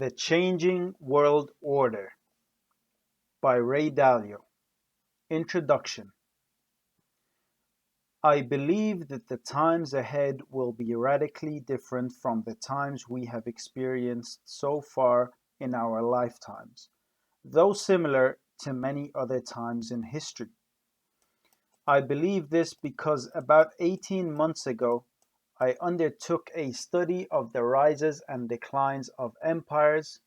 The Changing World Order by Ray Dalio. Introduction. I believe that the times ahead will be radically different from the times we have experienced so far in our lifetimes, though similar to many other times in history. I believe this because about 18 months ago, I undertook a study of the rises and declines of empires,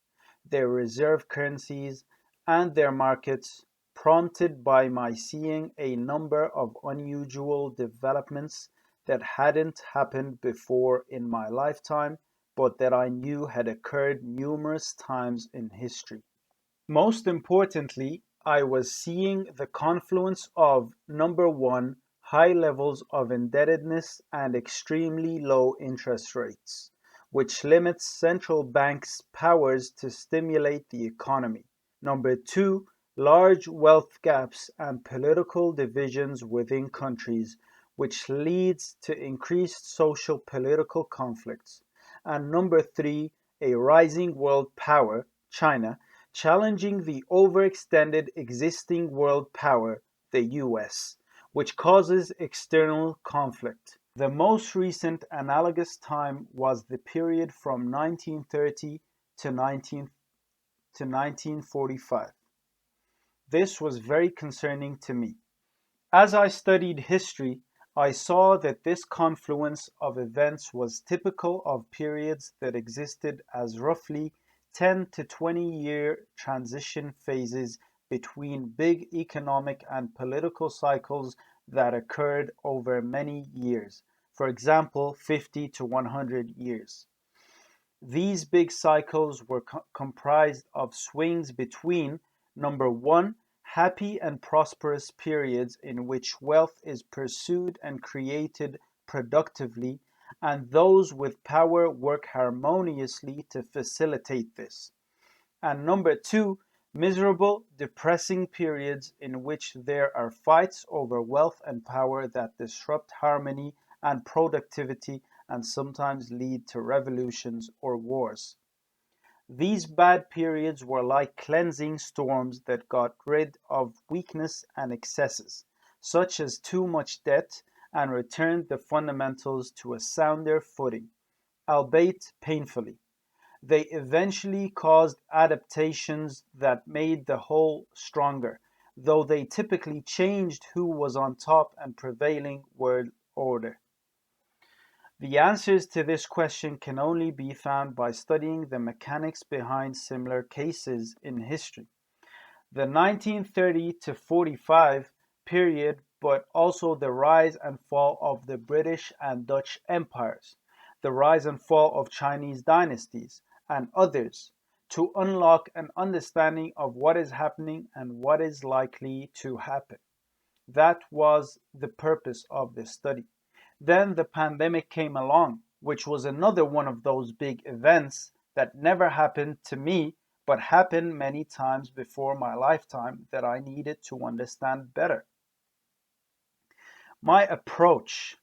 their reserve currencies, and their markets, prompted by my seeing a number of unusual developments that hadn't happened before in my lifetime, but that I knew had occurred numerous times in history. Most importantly, I was seeing the confluence of number one, high levels of indebtedness and extremely low interest rates, which limits central banks' powers to stimulate the economy. Number two, large wealth gaps and political divisions within countries, which leads to increased social political conflicts. And number three, a rising world power, China, challenging the overextended existing world power, the US, which causes external conflict. The most recent analogous time was the period from 1930 to 1945. This was very concerning to me. As I studied history, I saw that this confluence of events was typical of periods that existed as roughly 10 to 20-year transition phases between big economic and political cycles that occurred over many years, for example, 50 to 100 years. These big cycles were comprised of swings between, number one, happy and prosperous periods in which wealth is pursued and created productively, and those with power work harmoniously to facilitate this. And number two, miserable, depressing periods in which there are fights over wealth and power that disrupt harmony and productivity and sometimes lead to revolutions or wars. These bad periods were like cleansing storms that got rid of weakness and excesses, such as too much debt, and returned the fundamentals to a sounder footing, albeit painfully. They eventually caused adaptations that made the whole stronger, though they typically changed who was on top and prevailing world order. The answers to this question can only be found by studying the mechanics behind similar cases in history. The 1930 to 45 period, but also the rise and fall of the British and Dutch empires, the rise and fall of Chinese dynasties, and others, to unlock an understanding of what is happening and what is likely to happen. That was the purpose of this study. Then the pandemic came along, which was another one of those big events that never happened to me, but happened many times before my lifetime that I needed to understand better. My approach.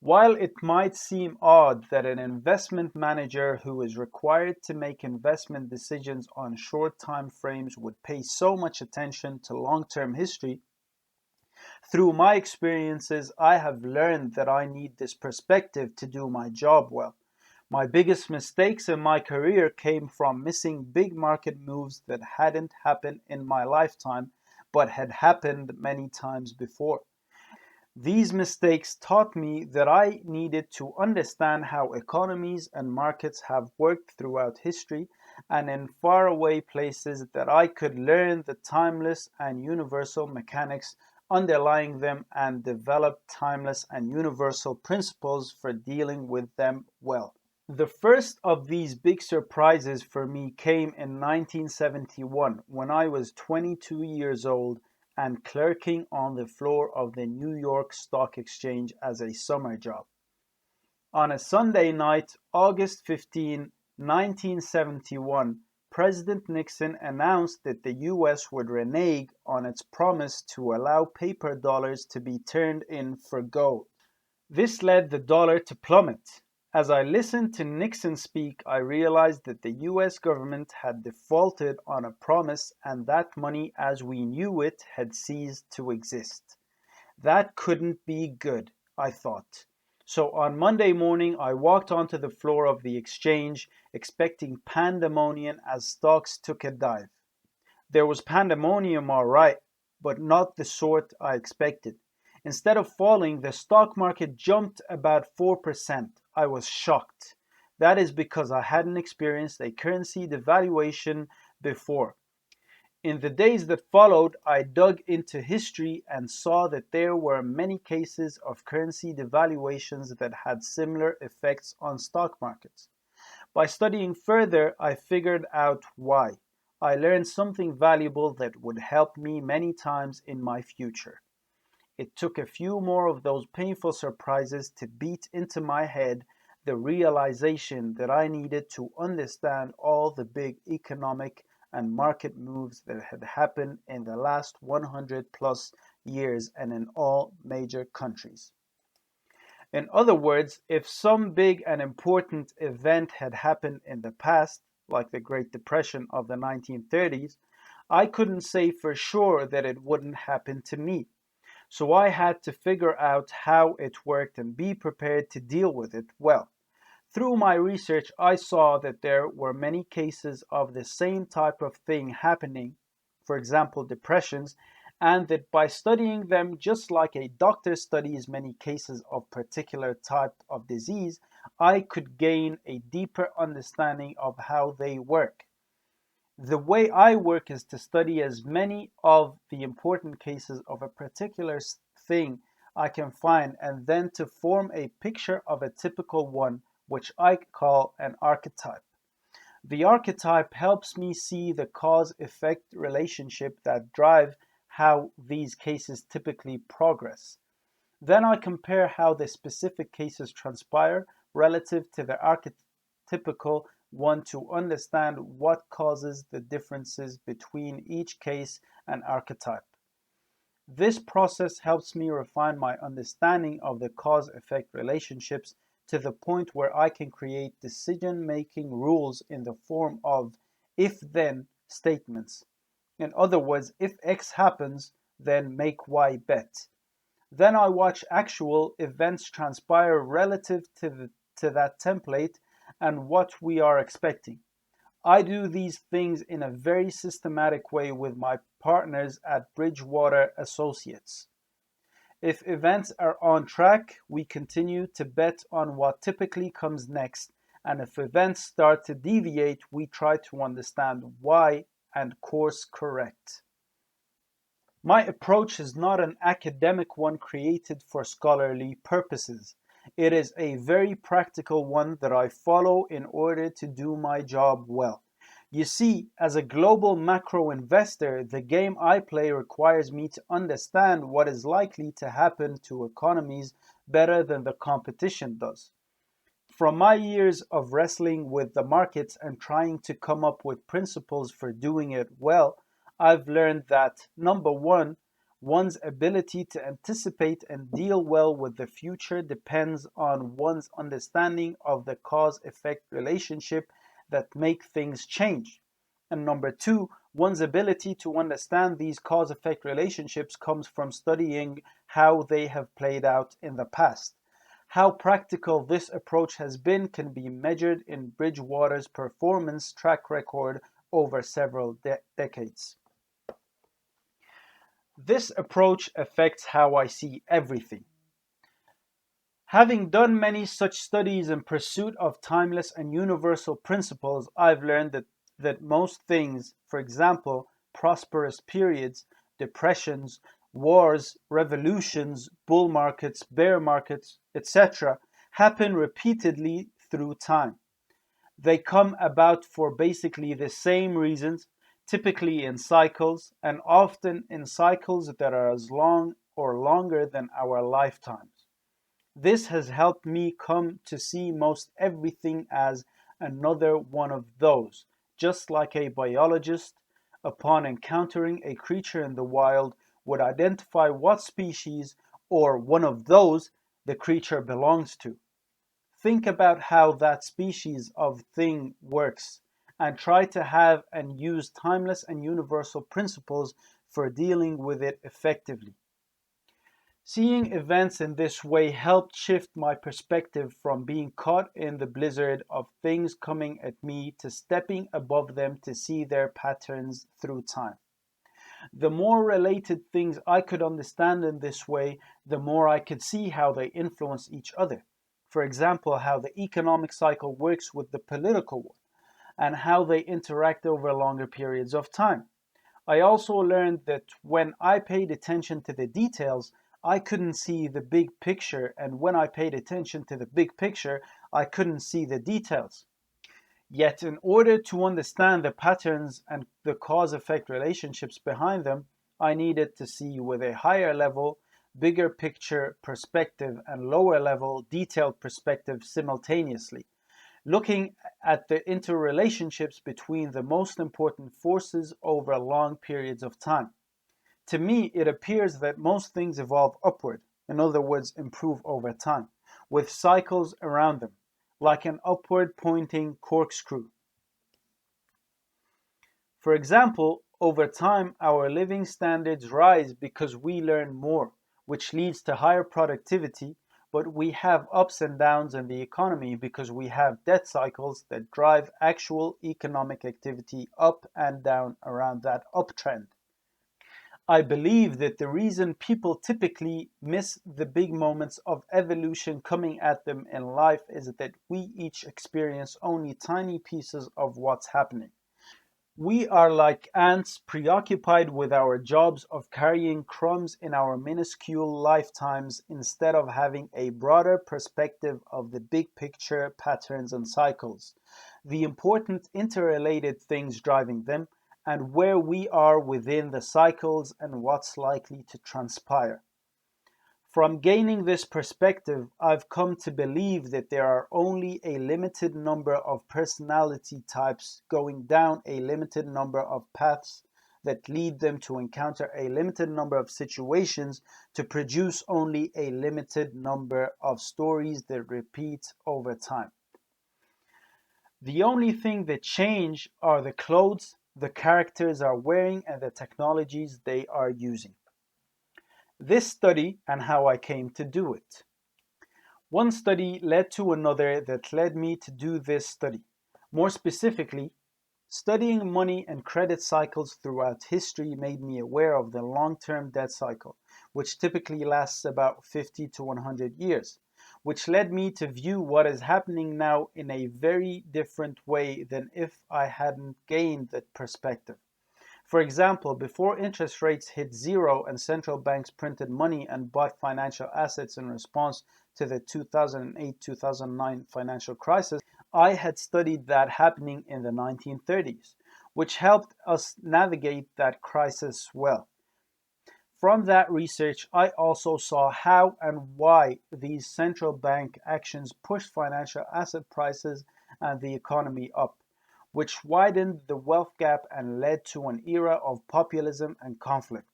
While it might seem odd that an investment manager who is required to make investment decisions on short time frames would pay so much attention to long-term history, through my experiences, I have learned that I need this perspective to do my job well. My biggest mistakes in my career came from missing big market moves that hadn't happened in my lifetime, but had happened many times before. These mistakes taught me that I needed to understand how economies and markets have worked throughout history, and in faraway places that I could learn the timeless and universal mechanics underlying them and develop timeless and universal principles for dealing with them well. The first of these big surprises for me came in 1971 when I was 22 years old and clerking on the floor of the New York Stock Exchange as a summer job. On a Sunday night, August 15, 1971, President Nixon announced that the US would renege on its promise to allow paper dollars to be turned in for gold. This led the dollar to plummet, As I listened to Nixon speak, I realized that the US government had defaulted on a promise and that money as we knew it had ceased to exist. That couldn't be good, I thought. So on Monday morning, I walked onto the floor of the exchange, expecting pandemonium as stocks took a dive. There was pandemonium, all right, but not the sort I expected. Instead of falling, the stock market jumped about 4%. I was shocked. That is because I hadn't experienced a currency devaluation before. In the days that followed, I dug into history and saw that there were many cases of currency devaluations that had similar effects on stock markets. By studying further, I figured out why. I learned something valuable that would help me many times in my future. It took a few more of those painful surprises to beat into my head the realization that I needed to understand all the big economic and market moves that had happened in the last 100 plus years and in all major countries. In other words, if some big and important event had happened in the past, like the Great Depression of the 1930s, I couldn't say for sure that it wouldn't happen to me. So I had to figure out how it worked and be prepared to deal with it well. Through my research, I saw that there were many cases of the same type of thing happening, for example, depressions, and that by studying them just like a doctor studies many cases of particular type of disease, I could gain a deeper understanding of how they work. The way I work is to study as many of the important cases of a particular thing I can find and then to form a picture of a typical one, which I call an archetype. The archetype helps me see the cause-effect relationship that drive how these cases typically progress. Then I compare how the specific cases transpire relative to the archetypical one to understand what causes the differences between each case and archetype. This process helps me refine my understanding of the cause-effect relationships to the point where I can create decision-making rules in the form of if-then statements. In other words, if X happens, then make Y bet. Then I watch actual events transpire relative to that template and what we are expecting. I do these things in a very systematic way with my partners at Bridgewater Associates. If events are on track, we continue to bet on what typically comes next, and if events start to deviate, we try to understand why and course correct. My approach is not an academic one created for scholarly purposes. It is a very practical one that I follow in order to do my job well. You see, as a global macro investor, the game I play requires me to understand what is likely to happen to economies better than the competition does. From my years of wrestling with the markets and trying to come up with principles for doing it well, I've learned that number one, one's ability to anticipate and deal well with the future depends on one's understanding of the cause-effect relationship that make things change. And number two, one's ability to understand these cause-effect relationships comes from studying how they have played out in the past. How practical this approach has been can be measured in Bridgewater's performance track record over several decades. This approach affects how I see everything. Having done many such studies in pursuit of timeless and universal principles, I've learned that most things, for example, prosperous periods, depressions, wars, revolutions, bull markets, bear markets, etc., happen repeatedly through time. They come about for basically the same reasons, typically in cycles, and often in cycles that are as long or longer than our lifetimes. This has helped me come to see most everything as another one of those, just like a biologist, upon encountering a creature in the wild, would identify what species or one of those the creature belongs to. Think about how that species of thing works and try to have and use timeless and universal principles for dealing with it effectively. Seeing events in this way helped shift my perspective from being caught in the blizzard of things coming at me to stepping above them to see their patterns through time. The more related things I could understand in this way, the more I could see how they influence each other. For example, how the economic cycle works with the political one, and how they interact over longer periods of time. I also learned that when I paid attention to the details, I couldn't see the big picture, and when I paid attention to the big picture, I couldn't see the details. Yet, in order to understand the patterns and the cause effect relationships behind them, I needed to see with a higher level, bigger picture perspective and lower level, detailed perspective simultaneously, looking at the interrelationships between the most important forces over long periods of time. To me, it appears that most things evolve upward, in other words, improve over time, with cycles around them, like an upward pointing corkscrew. For example, over time, our living standards rise because we learn more, which leads to higher productivity, but we have ups and downs in the economy because we have debt cycles that drive actual economic activity up and down around that uptrend. I believe that the reason people typically miss the big moments of evolution coming at them in life is that we each experience only tiny pieces of what's happening. We are like ants preoccupied with our jobs of carrying crumbs in our minuscule lifetimes instead of having a broader perspective of the big picture patterns and cycles, the important interrelated things driving them, and where we are within the cycles and what's likely to transpire. From gaining this perspective, I've come to believe that there are only a limited number of personality types going down a limited number of paths that lead them to encounter a limited number of situations to produce only a limited number of stories that repeat over time. The only thing that change are the clothes the characters are wearing and the technologies they are using. This study and how I came to do it. One study led to another that led me to do this study. More specifically, studying money and credit cycles throughout history made me aware of the long-term debt cycle, which typically lasts about 50 to 100 years, which led me to view what is happening now in a very different way than if I hadn't gained that perspective. For example, before interest rates hit zero and central banks printed money and bought financial assets in response to the 2008-2009 financial crisis, I had studied that happening in the 1930s, which helped us navigate that crisis well. From that research, I also saw how and why these central bank actions pushed financial asset prices and the economy up, which widened the wealth gap and led to an era of populism and conflict.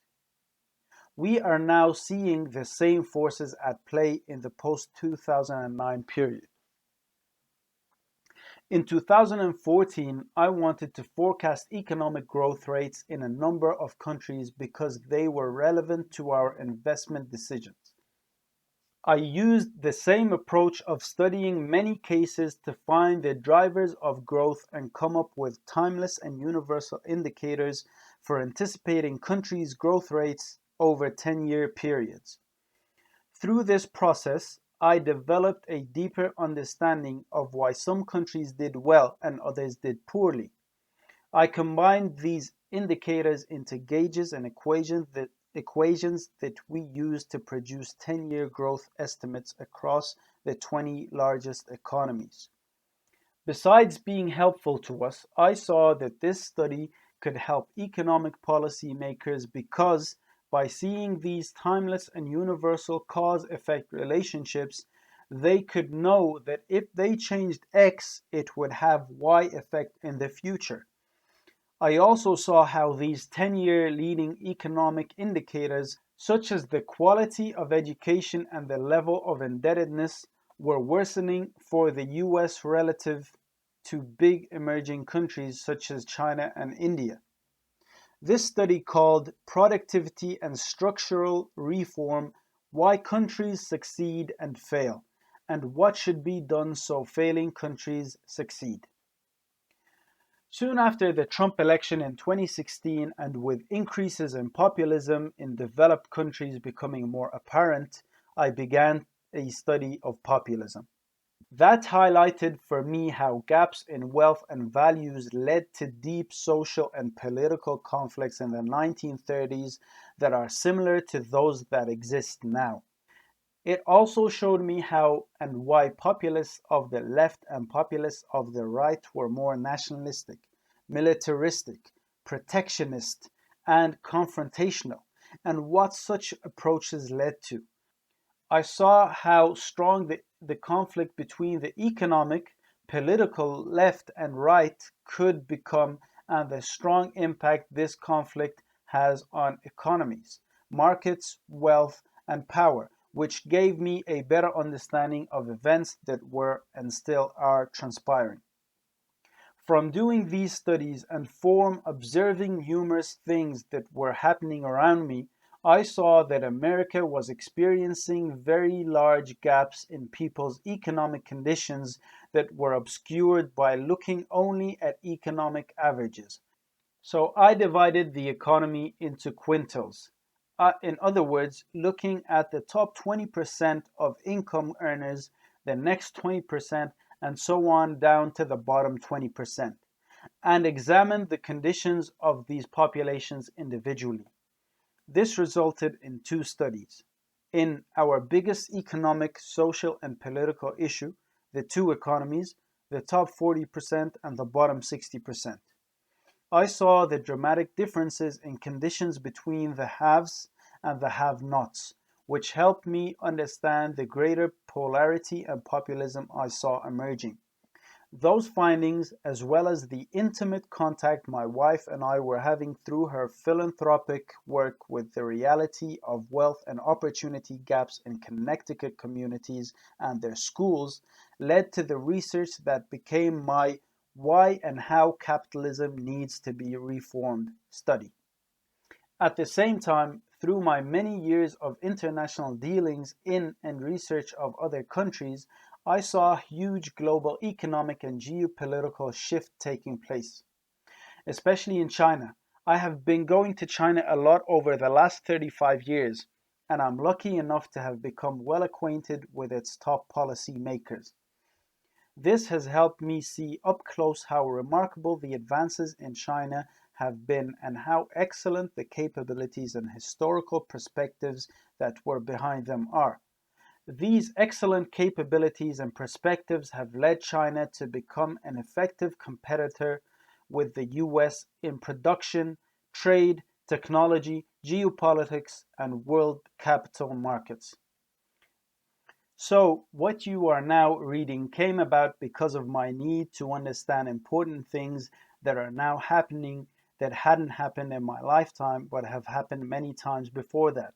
We are now seeing the same forces at play in the post-2009 period. In 2014, I wanted to forecast economic growth rates in a number of countries because they were relevant to our investment decisions. I used the same approach of studying many cases to find the drivers of growth and come up with timeless and universal indicators for anticipating countries' growth rates over 10-year periods. Through this process, I developed a deeper understanding of why some countries did well and others did poorly. I combined these indicators into gauges and equations that we use to produce 10-year growth estimates across the 20 largest economies. Besides being helpful to us, I saw that this study could help economic policymakers because by seeing these timeless and universal cause-effect relationships, they could know that if they changed X, it would have Y effect in the future. I also saw how these 10-year leading economic indicators, such as the quality of education and the level of indebtedness, were worsening for the US relative to big emerging countries such as China and India. This study, called Productivity and Structural Reform: Why Countries Succeed and Fail, and What Should Be Done So Failing Countries Succeed. Soon after the Trump election in 2016, and with increases in populism in developed countries becoming more apparent, I began a study of populism. That highlighted for me how gaps in wealth and values led to deep social and political conflicts in the 1930s that are similar to those that exist now. It also showed me how and why populists of the left and populists of the right were more nationalistic, militaristic, protectionist, and confrontational, and what such approaches led to. I saw how strong the conflict between the economic, political left and right could become, and the strong impact this conflict has on economies, markets, wealth, and power, which gave me a better understanding of events that were and still are transpiring. From doing these studies and from observing numerous things that were happening around me, I saw that America was experiencing very large gaps in people's economic conditions that were obscured by looking only at economic averages. So I divided the economy into quintiles. In other words, looking at the top 20% of income earners, the next 20%, and so on down to the bottom 20%, and examined the conditions of these populations individually. This resulted in two studies. In our biggest economic, social, and political issue, the two economies, the top 40% and the bottom 60%. I saw the dramatic differences in conditions between the haves and the have-nots, which helped me understand the greater polarity and populism I saw emerging. Those findings, as well as the intimate contact my wife and I were having through her philanthropic work with the reality of wealth and opportunity gaps in Connecticut communities and their schools, led to the research that became my Why and How Capitalism Needs to Be Reformed study. At the same time, through my many years of international dealings in and research of other countries, I saw a huge global economic and geopolitical shift taking place, especially in China. I have been going to China a lot over the last 35 years, and I'm lucky enough to have become well acquainted with its top policy makers. This has helped me see up close how remarkable the advances in China have been and how excellent the capabilities and historical perspectives that were behind them are. These excellent capabilities and perspectives have led China to become an effective competitor with the US in production, trade, technology, geopolitics, and world capital markets. So, what you are now reading came about because of my need to understand important things that are now happening that hadn't happened in my lifetime but have happened many times before that.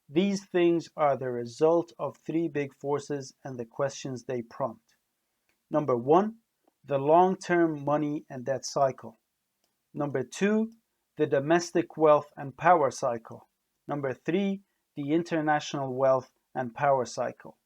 These things are the result of three big forces and the questions they prompt. Number one, the long-term money and debt cycle. Number two, the domestic wealth and power cycle. Number three, the international wealth and power cycle.